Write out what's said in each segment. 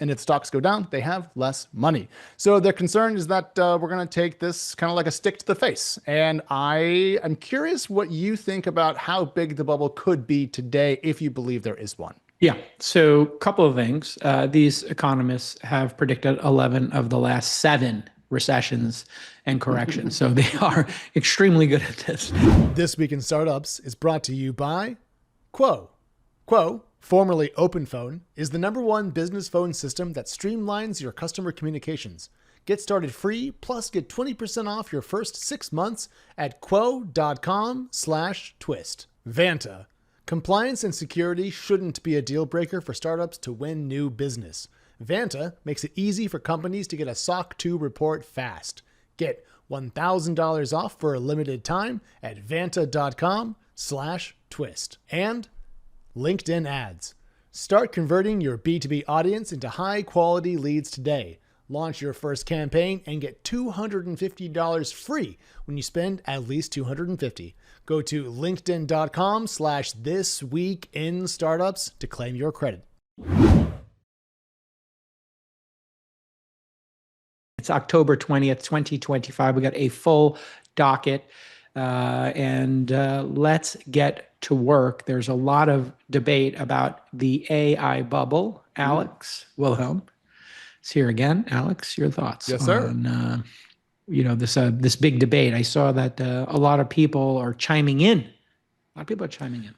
And if stocks go down, they have less money. So their concern is that we're going to take this kind of like a stick to the face. And I am curious what you think about how big the bubble could be today if you believe there is one. Yeah. So, a couple of things. These economists have predicted 11 of the last seven recessions and corrections. So, they are extremely good at this. This Week in Startups is brought to you by Quo. Quo, formerly Openphone, is the #1 business phone system that streamlines your customer communications. Get started free, plus get 20% off your first 6 months at quo.com/twist. Vanta. Compliance and security shouldn't be a deal breaker for startups to win new business. Vanta makes it easy for companies to get a SOC 2 report fast. Get $1,000 off for a limited time at vanta.com/twist. And LinkedIn ads. Start converting your B2B audience into high-quality leads today. Launch your first campaign and get $250 free when you spend at least $250. Go to linkedin.com/thisweekinstartups to claim your credit. It's October 20th, 2025. We got a full docket, and let's get to work. There's a lot of debate about the AI bubble. Alex Wilhelm is here again. Alex, your thoughts on this big debate? I saw that a lot of people are chiming in. A lot of people are chiming in.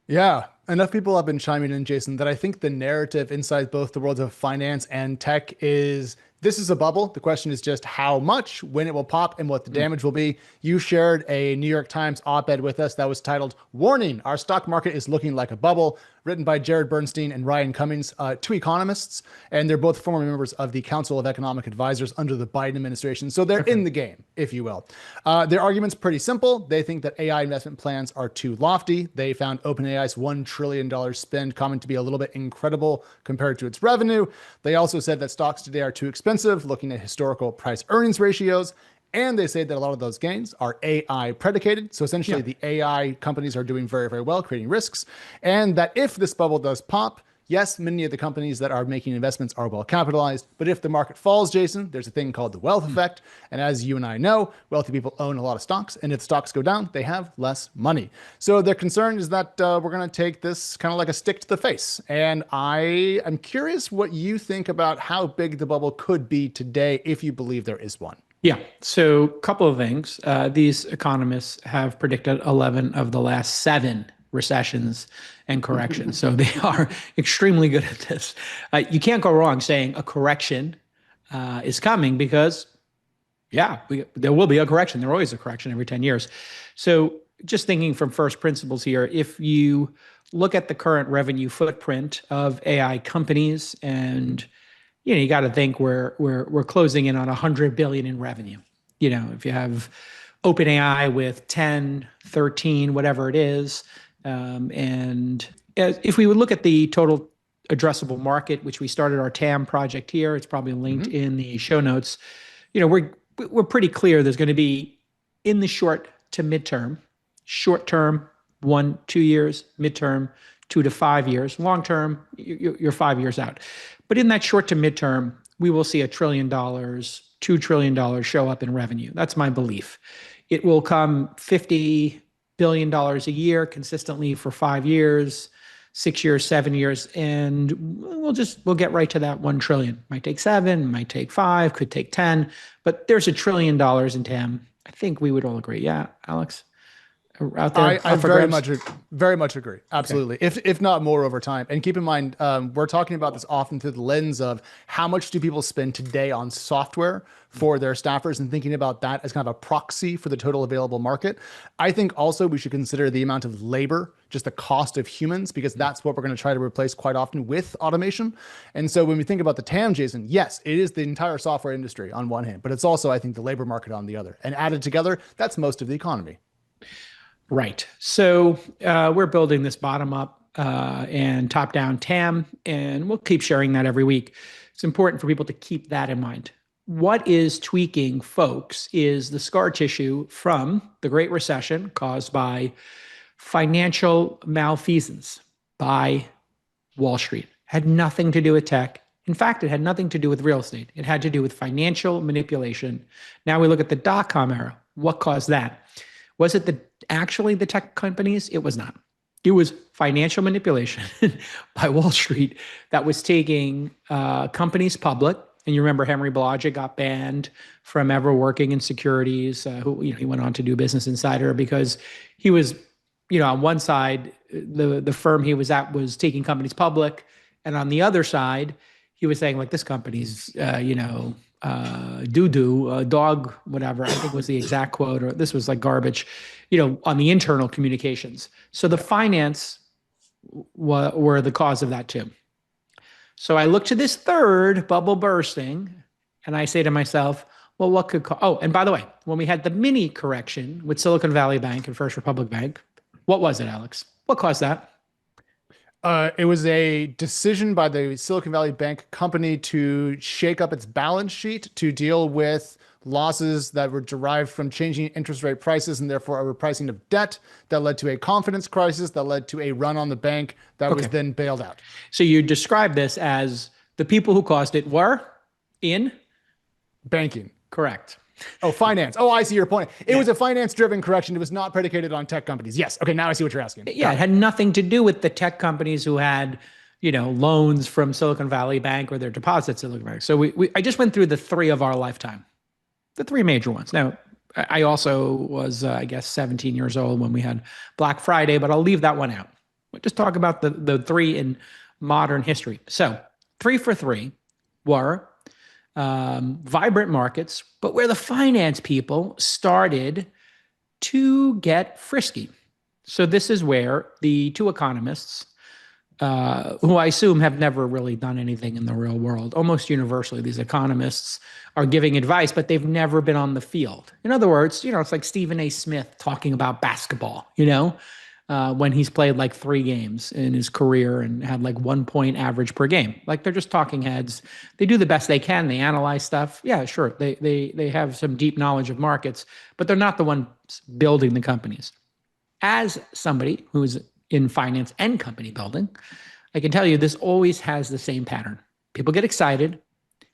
Yeah, enough people have been chiming in, Jason, that I think the narrative inside both the worlds of finance and tech is this is a bubble. The question is just how much, when it will pop, and what the damage will be. You shared a New York Times op-ed with us that was titled, "Warning, Our Stock Market is Looking Like a Bubble," written by Jared Bernstein and Ryan Cummings, two economists, and they're both former members of the Council of Economic Advisors under the Biden administration. So they're in the game, if you will. Their argument's pretty simple. They think that AI investment plans are too lofty. They found OpenAI's $1 trillion spend coming to be a little bit incredible compared to its revenue. They also said that stocks today are too expensive, looking at historical price earnings ratios. And they say that a lot of those gains are AI predicated. So essentially the AI companies are doing very, very well, creating risks. And that if this bubble does pop, yes, many of the companies that are making investments are well capitalized. But if the market falls, Jason, there's a thing called the wealth effect. And as you and I know, wealthy people own a lot of stocks. And if stocks go down, they have less money. So their concern is that we're going to take this kind of like a stick to the face. And I am curious what you think about how big the bubble could be today if you believe there is one. Yeah. So, a couple of things. These economists have predicted 11 of the last seven recessions and corrections. So, they are extremely good at this. You can't go wrong saying a correction is coming because, there will be a correction. There always a correction every 10 years. So, just thinking from first principles here, if you look at the current revenue footprint of AI companies, and you got to think we're closing in on 100 billion in revenue. If you have OpenAI with 10, 13, whatever it is, and if we would look at the total addressable market, which we started our TAM project here, it's probably linked in the show notes. We're pretty clear there's going to be in the short to midterm, short term 1-2 years, midterm 2 to 5 years, long term you're 5 years out. But in that short to midterm, we will see $1 trillion, $2 trillion show up in revenue. That's my belief. It will come $50 billion a year consistently for 5 years, 6 years, 7 years, and we'll get right to that 1 trillion. Might take 7, might take 5, could take 10, but there's $1 trillion in TAM. I think we would all agree. Yeah, Alex? Out there, I very much agree. Absolutely. Okay. If not more over time. And keep in mind, we're talking about this often through the lens of how much do people spend today on software for their staffers and thinking about that as kind of a proxy for the total available market. I think also we should consider the amount of labor, just the cost of humans, because that's what we're going to try to replace quite often with automation. And so when we think about the TAM, Jason, yes, it is the entire software industry on one hand, but it's also, I think, the labor market on the other. And added together, that's most of the economy. Right. So we're building this bottom up and top down TAM, and we'll keep sharing that every week. It's important for people to keep that in mind. What is tweaking folks is the scar tissue from the Great Recession caused by financial malfeasance by Wall Street. Had nothing to do with tech, In fact, it had nothing to do with real estate. It had to do with financial manipulation. Now we look at the dot-com era. What caused that? Was it actually the tech companies? It was not. It was financial manipulation by Wall Street that was taking companies public. And you remember Henry Blodgett got banned from ever working in securities. He went on to do Business Insider because he was, on one side, the firm he was at was taking companies public, and on the other side, he was saying like this company's, doo-doo, dog, whatever, I think was the exact quote, or this was like garbage, on the internal communications. So the finance were the cause of that too. So I look to this third bubble bursting and I say to myself, well, what could and by the way, when we had the mini correction with Silicon Valley Bank and First Republic Bank, what was it, Alex? What caused that? It was a decision by the Silicon Valley Bank company to shake up its balance sheet to deal with losses that were derived from changing interest rate prices and therefore a repricing of debt that led to a confidence crisis that led to a run on the bank that was then bailed out. So you describe this as the people who caused it were in banking. Correct. Oh, finance. Oh, I see your point. It was a finance-driven correction. It was not predicated on tech companies. Yes. Okay, now I see what you're asking. Yeah, it had nothing to do with the tech companies who had, loans from Silicon Valley Bank or their deposits at Silicon Valley. So I just went through the three of our lifetime, the three major ones. Now, I also was, 17 years old when we had Black Friday, but I'll leave that one out. We'll just talk about the three in modern history. So 3 for 3 were vibrant markets, but where the finance people started to get frisky. So this is where the two economists, who I assume have never really done anything in the real world, almost universally, these economists are giving advice, but they've never been on the field. In other words, it's like Stephen A. Smith talking about basketball, when he's played like 3 games in his career and had like 1 point average per game. Like they're just talking heads. They do the best they can. They analyze stuff. Yeah, sure. They have some deep knowledge of markets, but they're not the ones building the companies. As somebody who's in finance and company building, I can tell you this always has the same pattern. People get excited.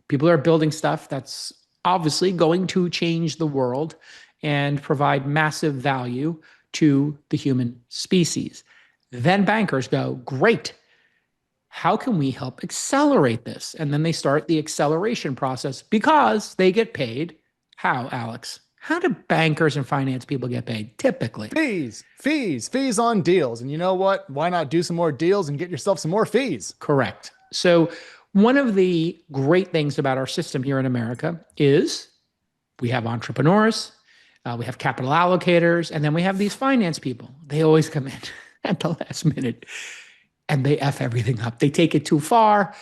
People are building stuff that's obviously going to change the world and provide massive value to the human species. Then bankers go, great, how can we help accelerate this? And then they start the acceleration process because they get paid. How, Alex? How do bankers and finance people get paid typically? Fees on deals. And you know what? Why not do some more deals and get yourself some more fees? Correct. So one of the great things about our system here in America is we have entrepreneurs, we have capital allocators, and then we have these finance people. They always come in at the last minute and they F everything up. They take it too far,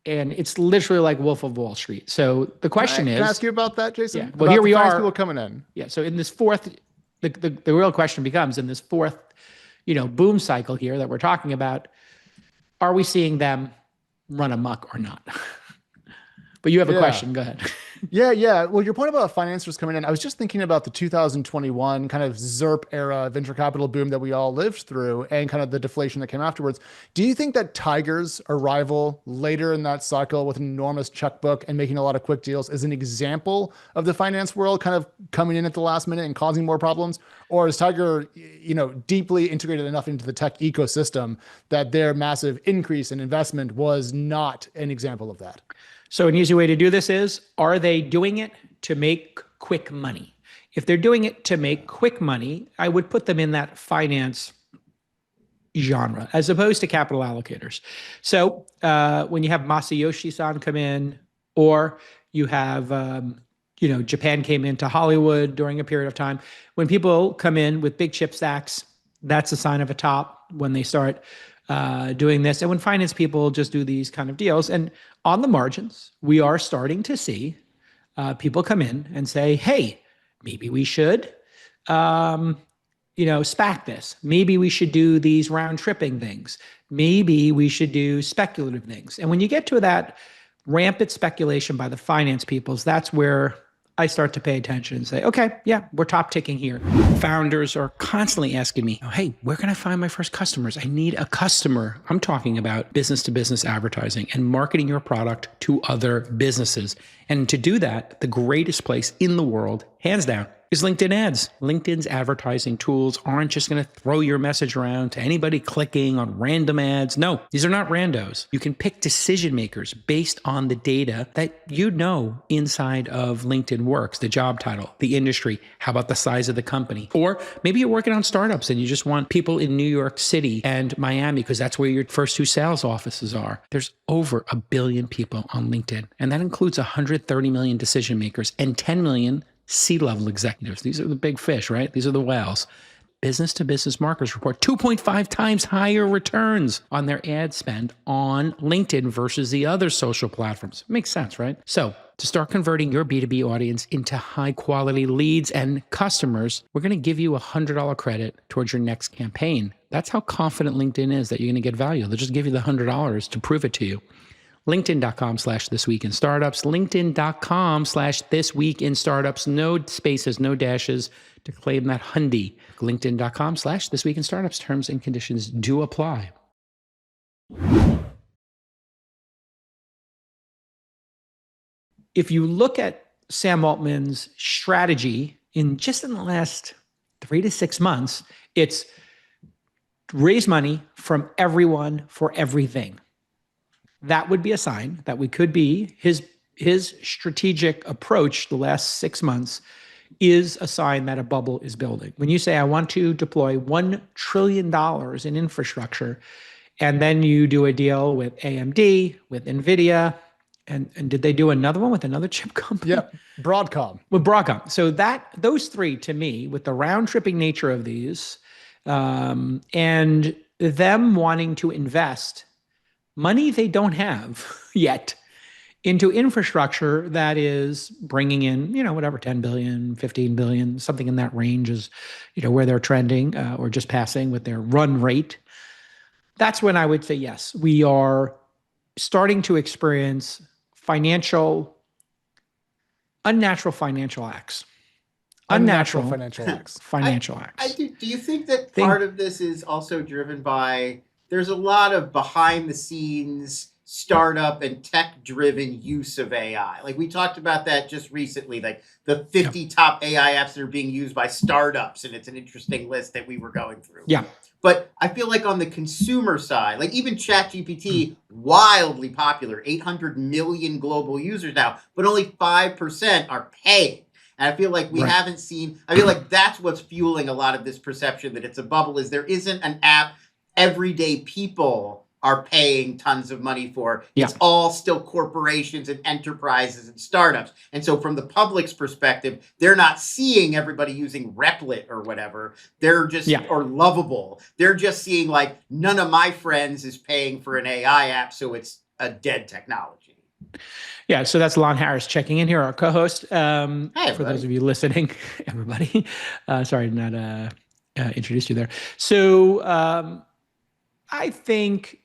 and it's literally like Wolf of Wall Street. So the question is... Can I ask you about that, Jason? Yeah. Well, here we are. People coming in. Yeah. So in this fourth, the real question becomes, in this fourth, boom cycle here that we're talking about, are we seeing them run amok or not? But you have a question. Go ahead. Yeah. Well, your point about financiers coming in, I was just thinking about the 2021 kind of ZERP era venture capital boom that we all lived through and kind of the deflation that came afterwards. Do you think that Tiger's arrival later in that cycle with an enormous checkbook and making a lot of quick deals is an example of the finance world kind of coming in at the last minute and causing more problems? Or is Tiger, deeply integrated enough into the tech ecosystem that their massive increase in investment was not an example of that? So an easy way to do this is, are they doing it to make quick money? If they're doing it to make quick money, I would put them in that finance genre as opposed to capital allocators. So when you have Masayoshi-san come in, or you have, Japan came into Hollywood during a period of time. When people come in with big chip stacks, that's a sign of a top when they start doing this. And when finance people just do these kind of deals, and on the margins, we are starting to see people come in and say, hey, maybe we should, SPAC this. Maybe we should do these round tripping things. Maybe we should do speculative things. And when you get to that rampant speculation by the finance peoples, that's where I start to pay attention and say, okay, yeah, we're top ticking here. Founders are constantly asking me, oh, hey, where can I find my first customers? I need a customer. I'm talking about business to business advertising and marketing your product to other businesses. And to do that, the greatest place in the world, hands down, is LinkedIn ads. LinkedIn's advertising tools aren't just going to throw your message around to anybody clicking on random ads. No, these are not randos. You can pick decision makers based on the data that you know inside of LinkedIn works, the job title, the industry, how about the size of the company? Or maybe you're working on startups and you just want people in New York City and Miami because that's where your first 2 sales offices are. There's over 1 billion people on LinkedIn, and that includes 130 million decision makers and 10 million C-level executives. These are the big fish, right? These are the whales. Business to business marketers report 2.5 times higher returns on their ad spend on LinkedIn versus the other social platforms. Makes sense, right? So to start converting your B2B audience into high quality leads and customers, we're going to give you a $100 credit towards your next campaign. That's how confident LinkedIn is that you're going to get value. They'll just give you the $100 to prove it to you. LinkedIn.com/thisweekinstartups, LinkedIn.com/thisweekinstartups, no spaces, no dashes to claim that hundy. LinkedIn.com/thisweekinstartups, terms and conditions do apply. If you look at Sam Altman's strategy in the last 3 to 6 months, it's raise money from everyone for everything. That would be a sign that we could be his strategic approach the last 6 months is a sign that a bubble is building. When you say, I want to deploy $1 trillion in infrastructure, and then you do a deal with AMD, with NVIDIA, and did they do another one with another chip company? Yeah, Broadcom. With Broadcom. So those three, to me, with the round-tripping nature of these, and them wanting to invest money they don't have yet into infrastructure that is bringing in, whatever, 10 billion, 15 billion, something in that range is, where they're trending or just passing with their run rate. That's when I would say, yes, we are starting to experience unnatural financial acts. Unnatural financial acts. Financial acts. Do you think that part of this is also driven by, there's a lot of behind the scenes startup and tech driven use of AI. Like we talked about that just recently, like the 50 top AI apps that are being used by startups. And it's an interesting list that we were going through. Yeah. But I feel like on the consumer side, like even ChatGPT, wildly popular, 800 million global users now, but only 5% are paying. And I feel like I feel like that's what's fueling a lot of this perception that it's a bubble, is there isn't an app everyday people are paying tons of money for. It's all still corporations and enterprises and startups. And so from the public's perspective, they're not seeing everybody using Replit or whatever. They're just, or Lovable. They're just seeing like, none of my friends is paying for an AI app, so it's a dead technology. Yeah, so that's Lon Harris checking in here, our co-host. Hi, for those of you listening, everybody. Sorry to not introduce you there. So I think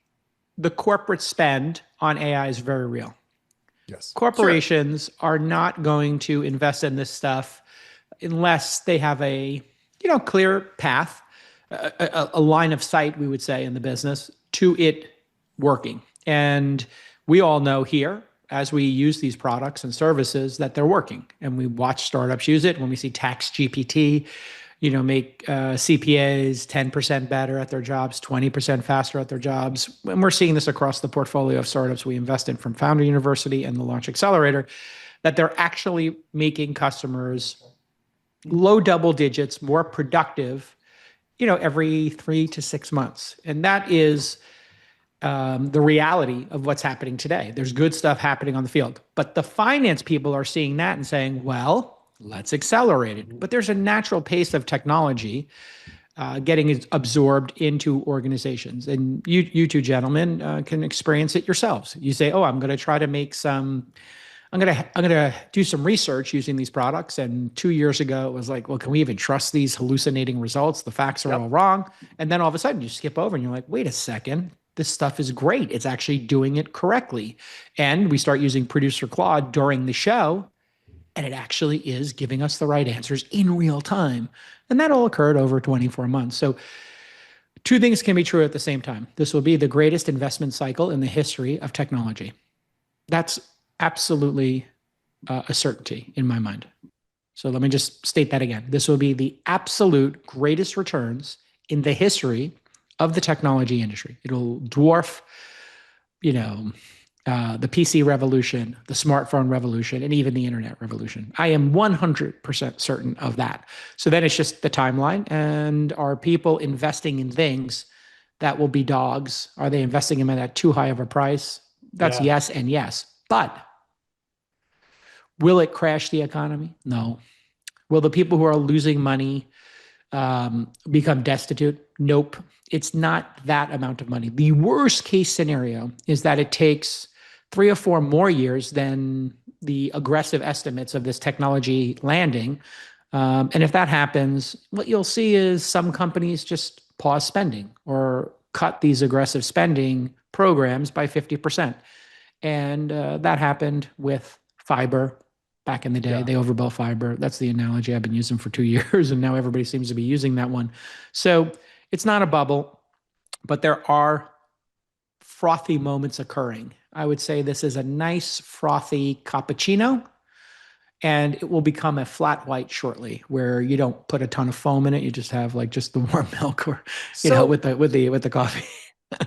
the corporate spend on AI is very real. Yes. Corporations are not going to invest in this stuff unless they have a clear path, a line of sight, we would say, in the business to it working. And we all know here, as we use these products and services, that they're working. And we watch startups use it. When we see Tax GPT, make CPAs 10% better at their jobs, 20% faster at their jobs. And we're seeing this across the portfolio of startups we invest in, from Founder University and the Launch Accelerator, that they're actually making customers low double digits more productive, every 3 to 6 months. And that is the reality of what's happening today. There's good stuff happening on the field, but the finance people are seeing that and saying, well, let's accelerate it. But there's a natural pace of technology getting absorbed into organizations. And you two gentlemen can experience it yourselves. You say, oh, I'm going to try to make I'm going to do some research using these products. And 2 years ago, it was like, well, can we even trust these hallucinating results? The facts are all wrong. And then all of a sudden you skip over and you're like, wait a second, this stuff is great. It's actually doing it correctly. And we start using Producer Claude during the show. and it actually is giving us the right answers in real time. And that all occurred over 24 months. So two things can be true at the same time. This will be the greatest investment cycle in the history of technology. That's absolutely a certainty in my mind. So let me just state that again. This will be the absolute greatest returns in the history of the technology industry. It'll dwarf, the PC revolution, the smartphone revolution, and even the internet revolution. I am 100% certain of that. So then it's just the timeline. And are people investing in things that will be dogs? Are they investing in them at too high of a price? That's yes and yes. But will it crash the economy? No. Will the people who are losing money become destitute? Nope. It's not that amount of money. The worst case scenario is that it takes 3 or 4 more years than the aggressive estimates of this technology landing. And if that happens, what you'll see is some companies just pause spending or cut these aggressive spending programs by 50%. And that happened with fiber back in the day. They overbuilt fiber. That's the analogy I've been using for 2 years. And now everybody seems to be using that one. So it's not a bubble, but there are frothy moments occurring. I would say this is a nice frothy cappuccino, and it will become a flat white shortly, where you don't put a ton of foam in it. You just have like just the warm milk, or with the coffee.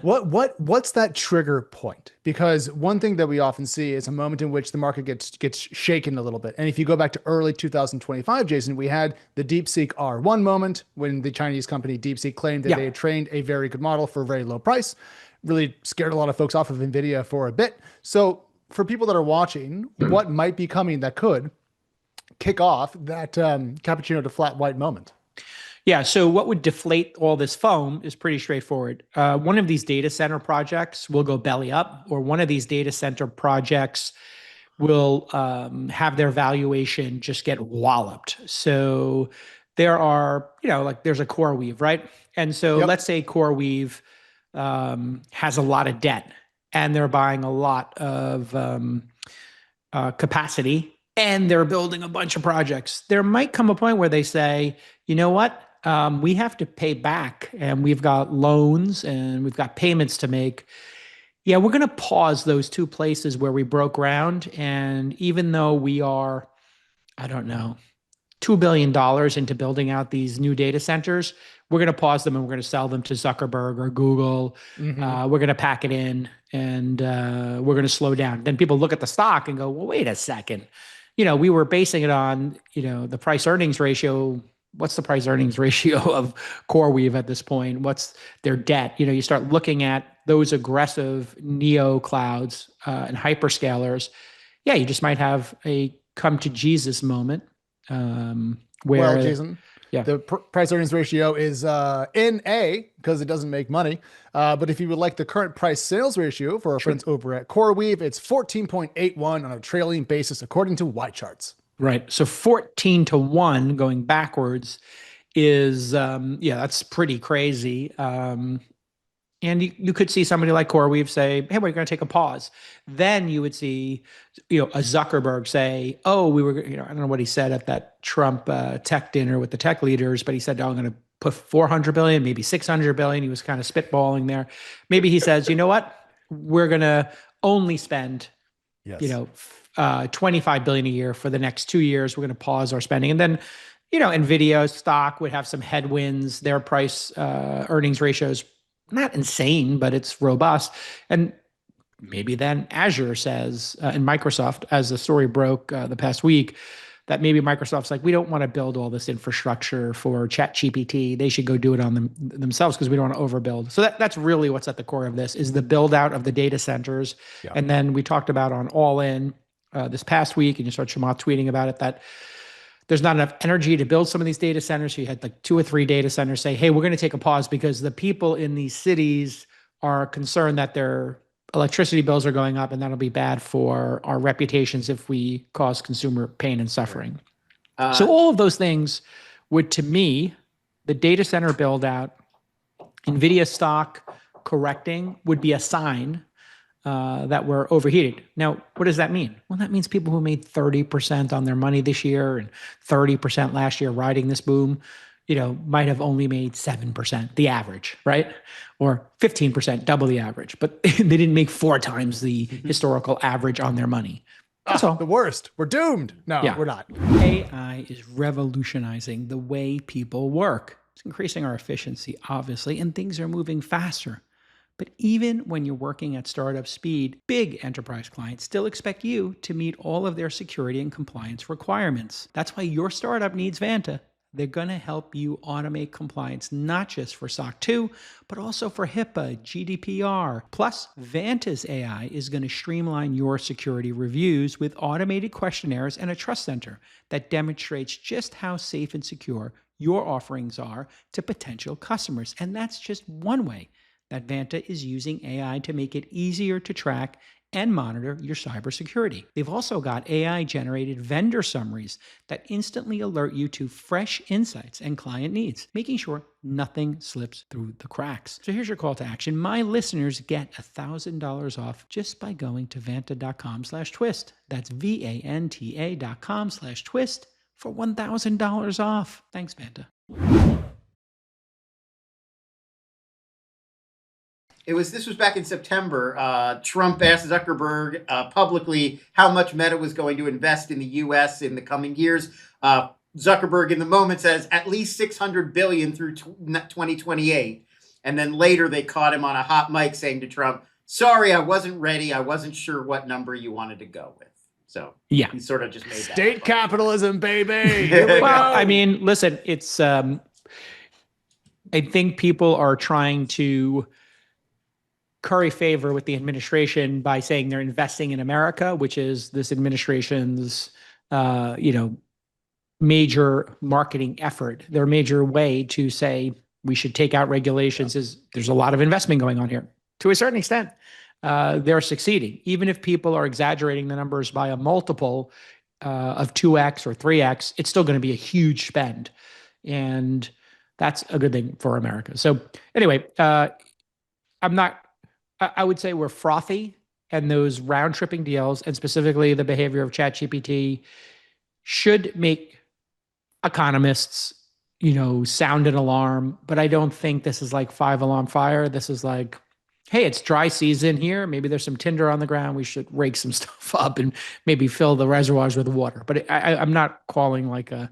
What's that trigger point? Because one thing that we often see is a moment in which the market gets shaken a little bit. And if you go back to early 2025, Jason, we had the DeepSeek R1 moment when the Chinese company DeepSeek claimed that they had trained a very good model for a very low price. Really scared a lot of folks off of NVIDIA for a bit. So for people that are watching, what might be coming that could kick off that cappuccino to flat white moment? Yeah, so what would deflate all this foam is pretty straightforward. One of these data center projects will go belly up, or one of these data center projects will have their valuation just get walloped. So there are, there's a CoreWeave, right? And so let's say CoreWeave has a lot of debt, and they're buying a lot of capacity, and they're building a bunch of projects. There might come a point where they say, you know what? We have to pay back, and we've got loans and we've got payments to make. Yeah, we're going to pause those 2 places where we broke ground. And even though we are, I don't know, $2 billion into building out these new data centers, we're going to pause them and we're going to sell them to Zuckerberg or Google. We're going to pack it in, and we're going to slow down. Then people look at the stock and go, well, wait a second. We were basing it on, the price earnings ratio. What's the price earnings ratio of CoreWeave at this point? What's their debt? You start looking at those aggressive neo clouds and hyperscalers. Yeah, you just might have a come to Jesus moment where, Jason, the price earnings ratio is NA because it doesn't make money. But if you would like the current price sales ratio for our friends over at CoreWeave, it's 14.81 on a trailing basis, according to Y charts. Right. So 14-1 going backwards is, that's pretty crazy. And you could see somebody like CoreWeave say, hey, we're going to take a pause. Then you would see, a Zuckerberg say, oh, we were, I don't know what he said at that Trump tech dinner with the tech leaders, but he said, oh, I'm going to put 400 billion, maybe 600 billion. He was kind of spitballing there. Maybe he says, you know what? We're going to only spend, 25 billion a year for the next 2 years. We're going to pause our spending. And then, NVIDIA stock would have some headwinds. Their price earnings ratios, not insane, but it's robust. And maybe then Azure says, and Microsoft, as the story broke the past week, that maybe Microsoft's like, we don't want to build all this infrastructure for ChatGPT. They should go do it on themselves because we don't want to overbuild. So that's really what's at the core of this, is the build out of the data centers. Yeah. And then we talked about on All In this past week, and you saw Chamath tweeting about it, that there's not enough energy to build some of these data centers. So you had like 2 or 3 data centers say, hey, we're going to take a pause because the people in these cities are concerned that their electricity bills are going up, and that'll be bad for our reputations if we cause consumer pain and suffering. So all of those things would, to me, the data center build out, NVIDIA stock correcting would be a sign that were overheated. Now, what does that mean? Well, that means people who made 30% on their money this year and 30% last year riding this boom, might have only made 7%, the average, right? Or 15%, double the average, but they didn't make 4 times the historical average on their money. That's all. The worst. We're doomed. No, we're not. AI is revolutionizing the way people work. It's increasing our efficiency, obviously, and things are moving faster. But even when you're working at startup speed, big enterprise clients still expect you to meet all of their security and compliance requirements. That's why your startup needs Vanta. They're going to help you automate compliance, not just for SOC 2, but also for HIPAA, GDPR. Plus, Vanta's AI is going to streamline your security reviews with automated questionnaires and a trust center that demonstrates just how safe and secure your offerings are to potential customers. And that's just one way that Vanta is using AI to make it easier to track and monitor your cybersecurity. They've also got AI-generated vendor summaries that instantly alert you to fresh insights and client needs, making sure nothing slips through the cracks. So here's your call to action. My listeners get $1,000 off just by going to vanta.com/twist. That's VANTA.com/twist for $1,000 off. Thanks, Vanta. This was back in September. Trump asked Zuckerberg publicly how much Meta was going to invest in the U.S. in the coming years. Zuckerberg in the moment says at least $600 billion through 2028. And then later they caught him on a hot mic saying to Trump, "Sorry, I wasn't ready. I wasn't sure what number you wanted to go with." So yeah, he sort of just made that state capitalism, baby. Well, I mean, listen, it's I think people are trying to curry favor with the administration by saying they're investing in America, which is this administration's, major marketing effort. Their major way to say we should take out regulations is there's a lot of investment going on here. To a certain extent, they're succeeding. Even if people are exaggerating the numbers by a multiple of 2x or 3x, it's still going to be a huge spend. And that's a good thing for America. So anyway, I would say we're frothy, and those round tripping deals, and specifically the behavior of ChatGPT, should make economists, sound an alarm. But I don't think this is like 5-alarm fire. This is like, hey, it's dry season here. Maybe there's some tinder on the ground. We should rake some stuff up and maybe fill the reservoirs with water. But I'm not calling like a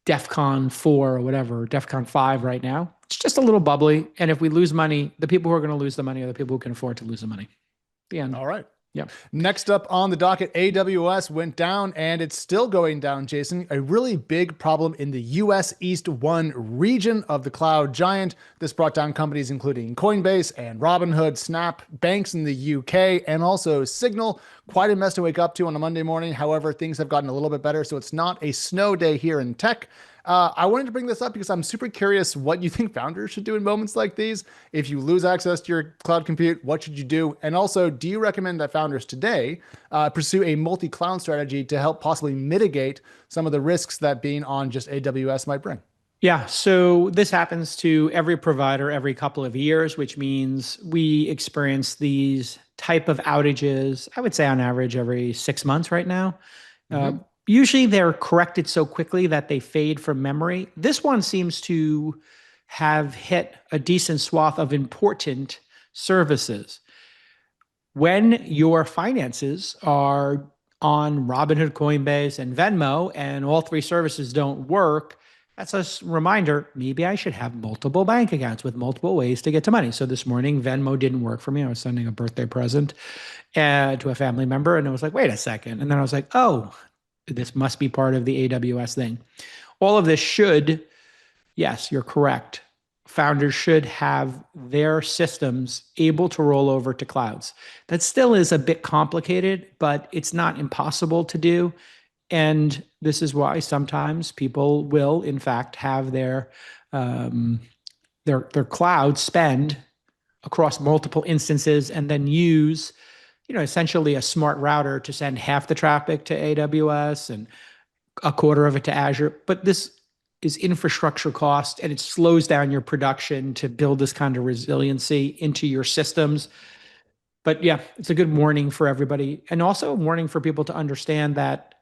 DEFCON 4 or whatever, DEFCON 5 right now. It's just a little bubbly. And if we lose money, the people who are going to lose the money are the people who can afford to lose the money. The end. All right. Yep. Next up on the docket, AWS went down, and it's still going down, Jason. A really big problem in the US East 1 region of the cloud giant. This brought down companies including Coinbase and Robinhood, Snap, banks in the UK, and also Signal. Quite a mess to wake up to on a Monday morning. However, things have gotten a little bit better, so it's not a snow day here in tech. I wanted to bring this up because I'm super curious what you think founders should do in moments like these. If you lose access to your cloud compute, what should you do? And also, do you recommend that founders today pursue a multi-cloud strategy to help possibly mitigate some of the risks that being on just AWS might bring? Yeah, so this happens to every provider every couple of years, which means we experience these type of outages, I would say on average every 6 months right now. Usually they're corrected so quickly that they fade from memory. This one seems to have hit a decent swath of important services. When your finances are on Robinhood, Coinbase, and Venmo, and all 3 services don't work, that's a reminder, maybe I should have multiple bank accounts with multiple ways to get to money. So this morning, Venmo didn't work for me. I was sending a birthday present to a family member, and I was like, wait a second. And then I was like, oh, this must be part of the AWS thing. All of this should, yes, you're correct. Founders should have their systems able to roll over to clouds. That still is a bit complicated, but it's not impossible to do. And this is why sometimes people will, in fact, have their cloud spend across multiple instances and then use essentially a smart router to send half the traffic to AWS and a quarter of it to Azure. But this is infrastructure cost, and it slows down your production to build this kind of resiliency into your systems. But yeah, it's a good warning for everybody, and also a warning for people to understand that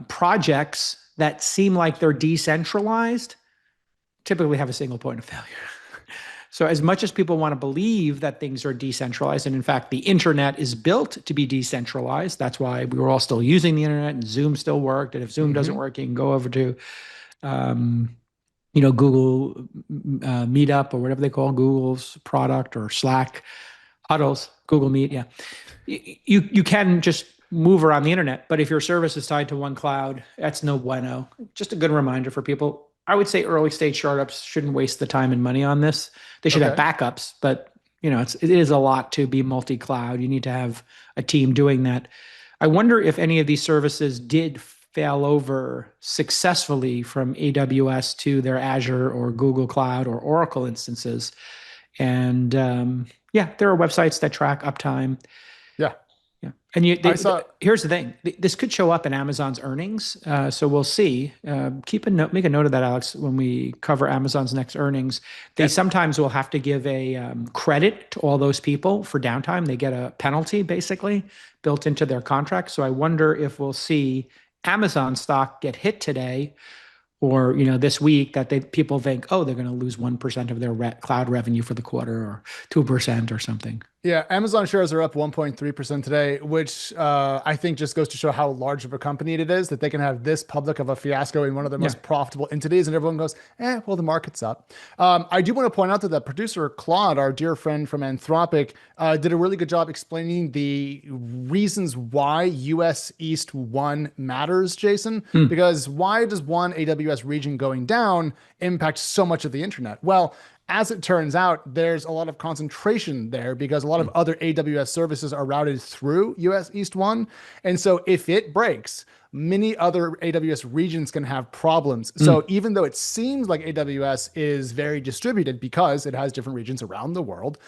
projects that seem like they're decentralized typically have a single point of failure. So as much as people want to believe that things are decentralized, and in fact, the internet is built to be decentralized. That's why we were all still using the internet, and Zoom still worked. And if Zoom doesn't work, you can go over to, Google Meetup or whatever they call Google's product, or Slack, Huddles, Google Meet. Yeah, you can just move around the internet, but if your service is tied to one cloud, that's no bueno. Just a good reminder for people. I would say early stage startups shouldn't waste the time and money on this. They should have backups, but it is a lot to be multi-cloud. You need to have a team doing that. I wonder if any of these services did fail over successfully from AWS to their Azure or Google Cloud or Oracle instances. And there are websites that track uptime. Yeah. And here's the thing. This could show up in Amazon's earnings. So we'll see. Make a note of that, Alex, when we cover Amazon's next earnings. They sometimes will have to give a credit to all those people for downtime. They get a penalty, basically, built into their contract. So I wonder if we'll see Amazon stock get hit today, or this week, that people think, oh, they're going to lose 1% of their cloud revenue for the quarter, or 2% or something. Yeah, Amazon shares are up 1.3% today, which I think just goes to show how large of a company it is, that they can have this public of a fiasco in one of their most profitable entities, and everyone goes, well, the market's up. I do want to point out that producer Claude, our dear friend from Anthropic, did a really good job explaining the reasons why US East 1 matters, Jason, because why does one AWS region going down impact so much of the internet? Well, as it turns out, there's a lot of concentration there because a lot of other AWS services are routed through US East 1. And so if it breaks, many other AWS regions can have problems. So even though it seems like AWS is very distributed because it has different regions around the world,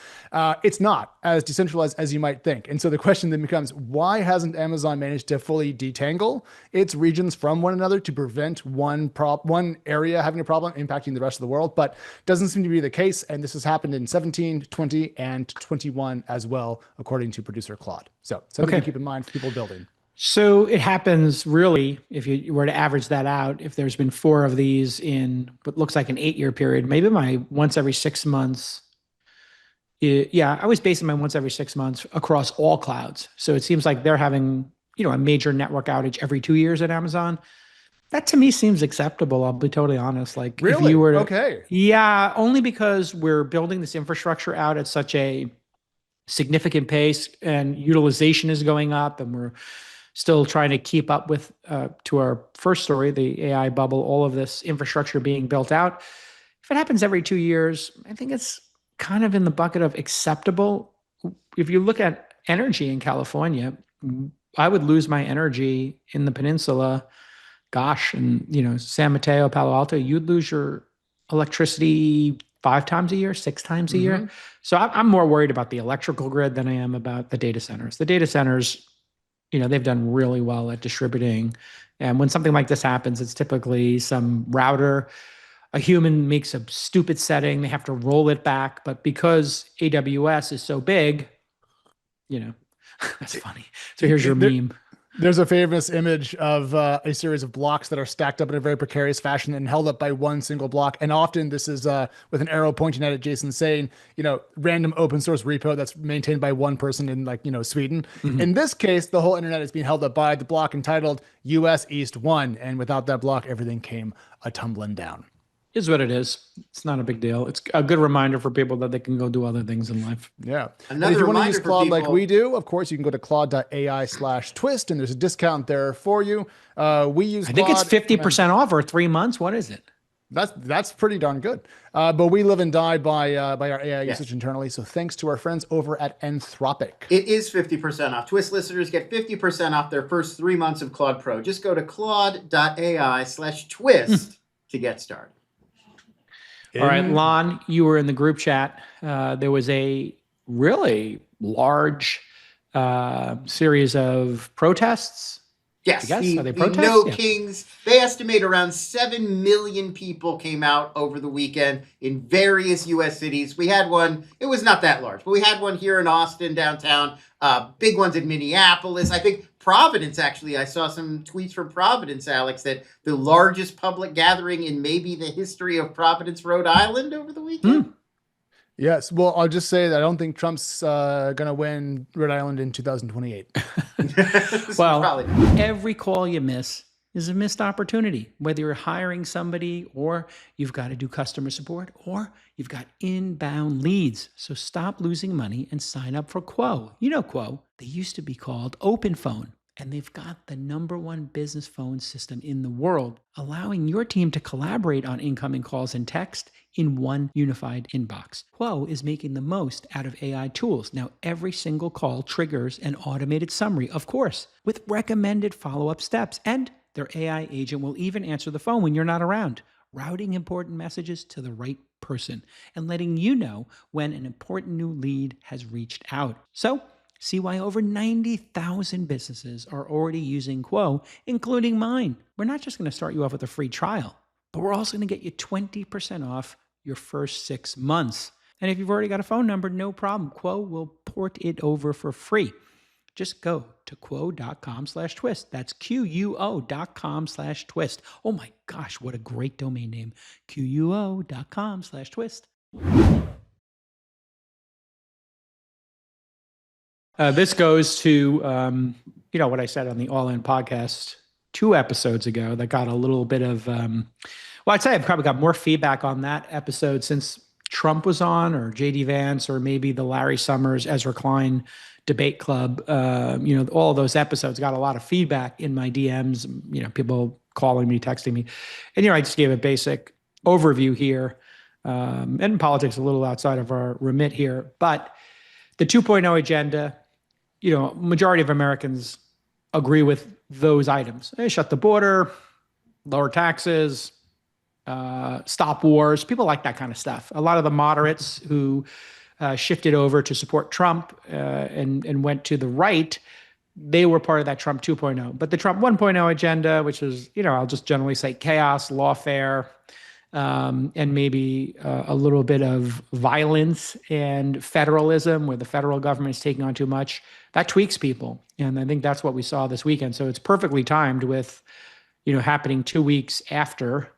it's not as decentralized as you might think. And so the question then becomes, why hasn't Amazon managed to fully detangle its regions from one another to prevent one area having a problem impacting the rest of the world? But doesn't seem to be the case. And this has happened in 17, 20, and 21 as well, according to producer Claude. So something to keep in mind for people building. So it happens really, if you were to average that out, if there's been 4 of these in what looks like an 8-year period, maybe my once every 6 months. I was basing my once every 6 months across all clouds. So it seems like they're having, a major network outage every 2 years at Amazon. That to me seems acceptable. I'll be totally honest. Like really? If you were to, okay. Yeah, only because we're building this infrastructure out at such a significant pace and utilization is going up, and we're still trying to keep up with, to our first story, the AI bubble, all of this infrastructure being built out. If it happens every 2 years, I think it's kind of in the bucket of acceptable. If you look at energy in California, I would lose my energy in the peninsula. Gosh, and San Mateo, Palo Alto, you'd lose your electricity 5 times a year, 6 times a year. So I'm more worried about the electrical grid than I am about the data centers. The data centers, they've done really well at distributing. And when something like this happens, it's typically some router, a human makes a stupid setting, they have to roll it back. But because AWS is so big, that's funny. So here's your meme. There's a famous image of a series of blocks that are stacked up in a very precarious fashion and held up by one single block. And often this is with an arrow pointing at it, Jason, saying, random open source repo that's maintained by one person in Sweden. In this case, the whole internet is being held up by the block entitled US East 1. And without that block, everything came tumbling down. Is what it is. It's not a big deal. It's a good reminder for people that they can go do other things in life. Yeah. And if you want to use Claude like we do, of course, you can go to claude.ai/twist, and there's a discount there for you. We use Claude. I think it's 50% off or 3 months. What is it? That's pretty darn good. But we live and die by our AI usage internally. So thanks to our friends over at Anthropic. It is 50% off. Twist listeners get 50% off their first 3 months of Claude Pro. Just go to claude.ai/twist to get started. All right, Lon, you were in the group chat. There was a really large series of protests Yes, I guess. Are they the protests? No Yeah. Kings. They estimate around 7 million people came out over the weekend in various U.S. cities. We had one, it was not that large, but we had one here in Austin, downtown, big ones in Minneapolis. I think Providence, actually, I saw some tweets from Providence, Alex, that the largest public gathering in maybe the history of Providence, Rhode Island over the weekend. Yes. Well, I'll just say that I don't think Trump's going to win Rhode Island in 2028. Well, Probably not. every call you miss is a missed opportunity, whether you're hiring somebody or you've got to do customer support or you've got inbound leads. So stop losing money and sign up for Quo. You know Quo. They used to be called Openphone, and they've got the #1 business phone system in the world, allowing your team to collaborate on incoming calls and text in one unified inbox. Quo is making the most out of AI tools. Now, every single call triggers an automated summary, of course, with recommended follow-up steps, and their AI agent will even answer the phone when you're not around, routing important messages to the right person and letting you know when an important new lead has reached out. So, see why over 90,000 businesses are already using Quo, including mine. We're not just going to start you off with a free trial, but we're also going to get you 20% off your first 6 months. And if you've already got a phone number, no problem. Quo will port it over for free. Just go to quo.com/twist. That's QUO.com/twist. Oh my gosh, what a great domain name. QUO.com/twist. This goes to, what I said on the All In podcast 2 episodes ago that got a little bit of, I'd say I've probably got more feedback on that episode since Trump was on, or JD Vance, or maybe the Larry Summers, Ezra Klein debate club. All of those episodes got a lot of feedback in my DMs, people calling me, texting me. And, I just gave a basic overview here, and politics a little outside of our remit here. But the 2.0 agenda, majority of Americans agree with those items. Shut the border, lower taxes, stop wars. People like that kind of stuff. A lot of the moderates who shifted over to support Trump and went to the right, they were part of that Trump 2.0. But the Trump 1.0 agenda, which is, I'll just generally say chaos, lawfare, and maybe a little bit of violence and federalism, where the federal government is taking on too much, that tweaks people. And I think that's what we saw this weekend. So it's perfectly timed with, happening 2 weeks after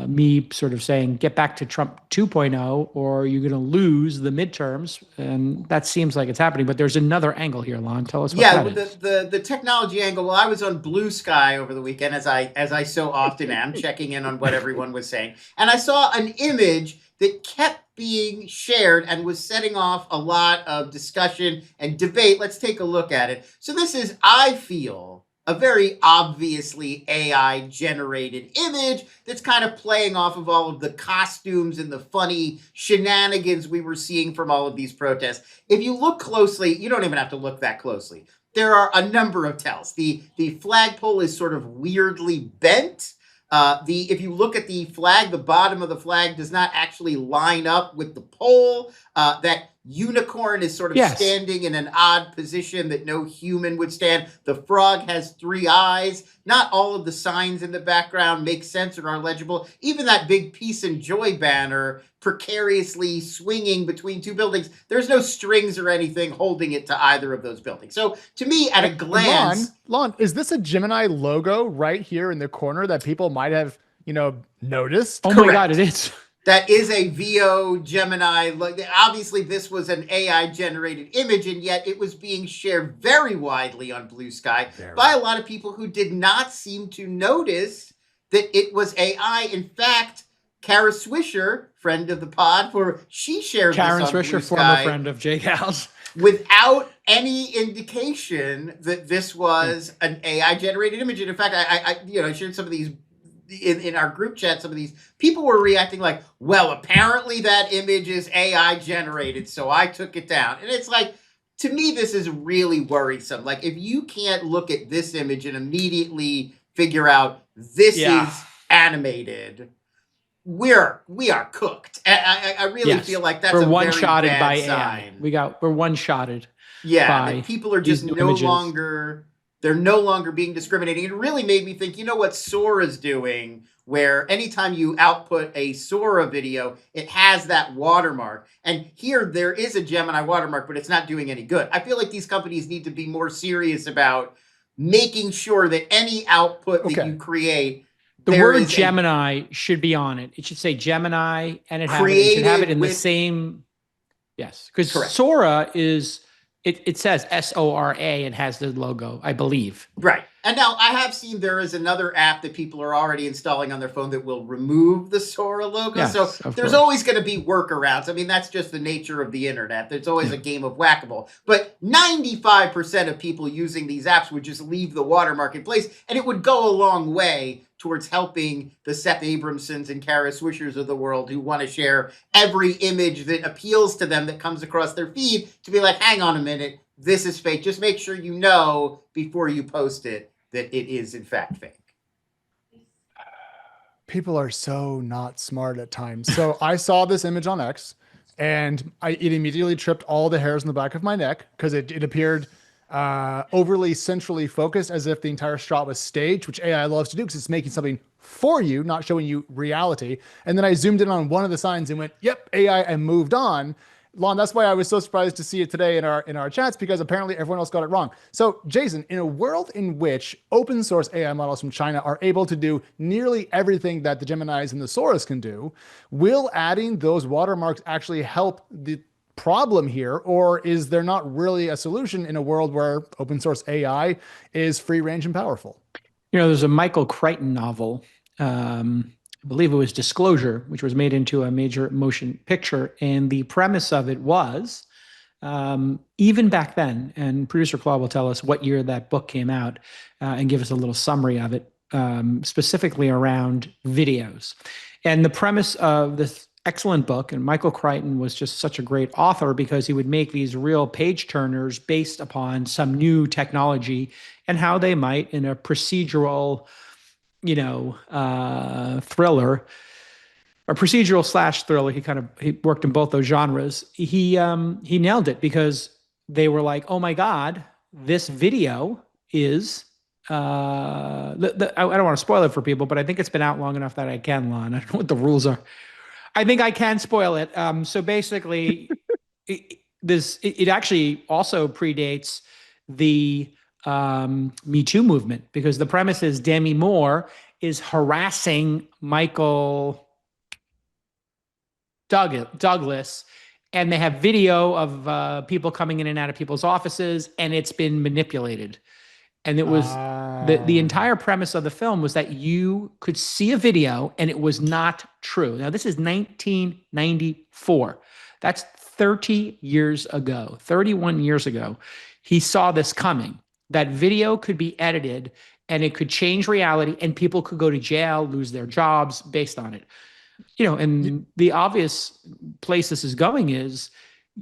me sort of saying, get back to Trump 2.0 or you're going to lose the midterms. And that seems like it's happening. But there's another angle here, Lon. Tell us what that is. The technology angle. Well, I was on Blue Sky over the weekend, as I so often am, checking in on what everyone was saying. And I saw an image that kept being shared and was setting off a lot of discussion and debate. Let's take a look at it. So this is, I feel, a very obviously AI generated image that's kind of playing off of all of the costumes and the funny shenanigans we were seeing from all of these protests. If you look closely, you don't even have to look that closely. There are a number of tells. The flagpole is sort of weirdly bent. If you look at the flag, the bottom of the flag does not actually line up with the pole. That unicorn is sort of standing in an odd position that no human would stand. The frog has 3 eyes. Not all of the signs in the background make sense or are legible. Even that big peace and joy banner precariously swinging between 2 buildings. There's no strings or anything holding it to either of those buildings. So to me, at a glance... Lon, is this a Gemini logo right here in the corner that people might have, noticed? Oh my God, it is. That is a VO Gemini. Obviously, this was an AI-generated image, and yet it was being shared very widely on Blue Sky by a lot of people who did not seem to notice that it was AI. In fact, Kara Swisher, friend of the pod, she shared Karen this on Swisher, Blue Sky, former friend of Jake House, without any indication that this was an AI-generated image. And in fact, I shared some of these in our group chat. Some of these people were reacting like, well, apparently that image is AI generated, so I took it down. And it's like, to me, this is really worrisome. Like, if you can't look at this image and immediately figure out this is animated, we are cooked. I really feel like that's we're a one-shotted very bad by sign. AI. We're one-shotted. Yeah, that people are just no longer they're no longer being discriminating. It really made me think, you know what Sora's doing, where anytime you output a Sora video, it has that watermark. And here there is a Gemini watermark, but it's not doing any good. I feel like these companies need to be more serious about making sure that any output that you create, the word Gemini should be on it. It should say Gemini, and it should have it in the same. Yes, because Sora is. It says Sora and has the logo, I believe. Right. And now I have seen there is another app that people are already installing on their phone that will remove the Sora logo. Yes, so there's always going to be workarounds. I mean, that's just the nature of the internet. There's always a game of whack-a-mole. But 95% of people using these apps would just leave the watermark in place, and it would go a long way towards helping the Seth Abramsons and Kara Swishers of the world who want to share every image that appeals to them that comes across their feed to be like, hang on a minute, this is fake. Just make sure you know before you post it that it is in fact fake. People are so not smart at times. So I saw this image on X, and it immediately tripped all the hairs in the back of my neck because it appeared overly centrally focused, as if the entire shot was staged, which AI loves to do because it's making something for you, not showing you reality. And then I zoomed in on one of the signs and went, yep, AI, and moved on. Lon, that's why I was so surprised to see it today in our chats, because apparently everyone else got it wrong. So Jason, in a world in which open source AI models from China are able to do nearly everything that the Geminis and the Soras can do, will adding those watermarks actually help the problem here, or is there not really a solution in a world where open source AI is free range and powerful? You know, there's a Michael Crichton novel, I believe it was Disclosure, which was made into a major motion picture. And the premise of it was, even back then, and producer Claude will tell us what year that book came out and give us a little summary of it, specifically around videos. And the premise of this excellent book, and Michael Crichton was just such a great author because he would make these real page turners based upon some new technology and how they might, in a procedural, thriller, a procedural slash thriller. He worked in both those genres. He nailed it because they were like, oh my God, this video is, I don't want to spoil it for people, but I think it's been out long enough that I can, Lon. I don't know what the rules are. I think I can spoil it. So basically, it actually also predates the Me Too movement, because the premise is Demi Moore is harassing Michael Douglas, and they have video of people coming in and out of people's offices, and it's been manipulated. And it was the entire premise of the film was that you could see a video and it was not true. Now, this is 1994. That's 30 years ago, 31 years ago. He saw this coming. That video could be edited and it could change reality, and people could go to jail, lose their jobs based on it. And the obvious place this is going is,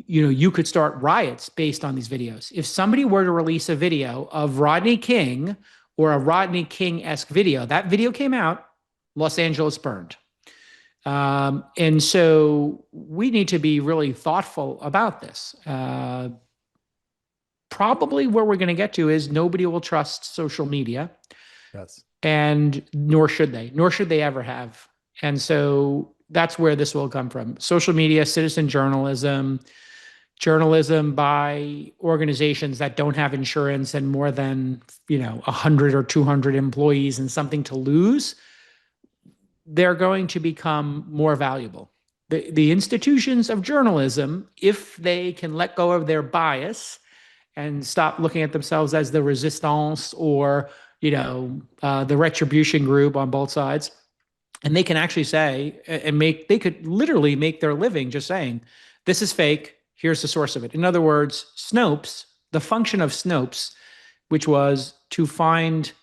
you could start riots based on these videos. If somebody were to release a video of Rodney King or a Rodney King-esque video, that video came out, Los Angeles burned. And so we need to be really thoughtful about this. Probably where we're going to get to is nobody will trust social media. Yes. And nor should they ever have. And so that's where this will come from. Social media, citizen journalism by organizations that don't have insurance and more than 100 or 200 employees and something to lose, they're going to become more valuable. The institutions of journalism, if they can let go of their bias and stop looking at themselves as the resistance or the retribution group on both sides, and they can actually say they could literally make their living just saying, this is fake, here's the source of it. In other words, Snopes, the function of Snopes, which was to find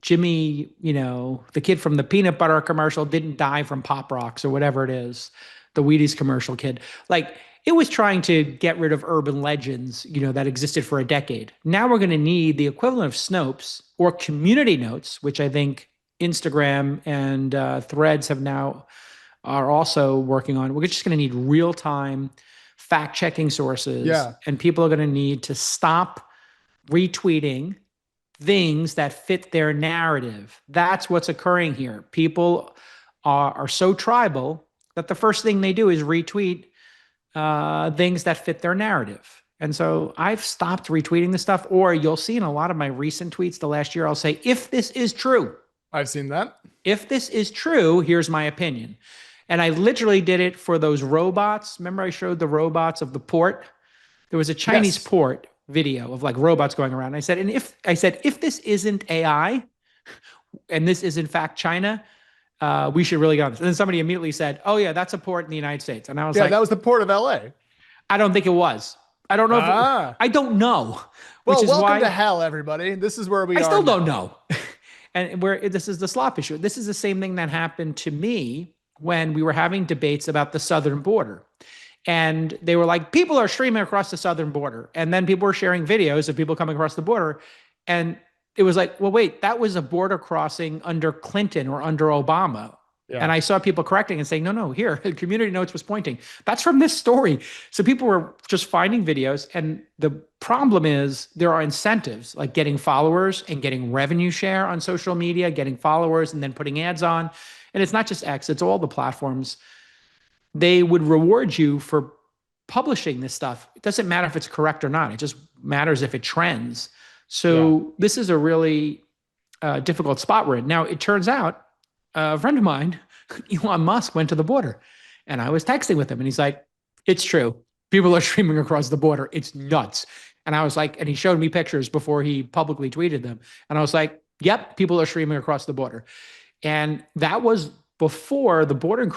Jimmy, the kid from the peanut butter commercial didn't die from Pop Rocks or whatever it is, the Wheaties commercial kid. Like, it was trying to get rid of urban legends, that existed for a decade. Now we're going to need the equivalent of Snopes or community notes, which I think Instagram and Threads are also working on. We're just going to need real-time fact-checking sources. Yeah. And people are going to need to stop retweeting things that fit their narrative. That's what's occurring here. People are so tribal that the first thing they do is retweet things that fit their narrative. And so I've stopped retweeting this stuff, or you'll see in a lot of my recent tweets the last year, I'll say, if this is true, I've seen that. if this is true, here's my opinion. And I literally did it for those robots. Remember I showed the robots of the port? There was a Chinese port video of like robots going around. I said, if this isn't AI and this is in fact China, we should really get on this. And then somebody immediately said, oh yeah, that's a port in the United States. And I was like, that was the port of LA. I don't think it was. I don't know. I don't know. Well, which is welcome why to hell, everybody. This is where we are. I still don't know. And this is the slop issue. This is the same thing that happened to me when we were having debates about the southern border. And they were like, people are streaming across the southern border. And then people were sharing videos of people coming across the border. And it was like, well, wait, that was a border crossing under Clinton or under Obama. Yeah. And I saw people correcting and saying, no, here, Community Notes was pointing. That's from this story. So people were just finding videos. And the problem is there are incentives like getting followers and getting revenue share on social media, getting followers and then putting ads on. And it's not just X, it's all the platforms. They would reward you for publishing this stuff. It doesn't matter if it's correct or not. It just matters if it trends. So this is a really difficult spot we're in. Now, it turns out a friend of mine, Elon Musk, went to the border. And I was texting with him. And he's like, it's true. People are streaming across the border. It's nuts. And I was like, and he showed me pictures before he publicly tweeted them. And I was like, yep, people are streaming across the border. And that was before the border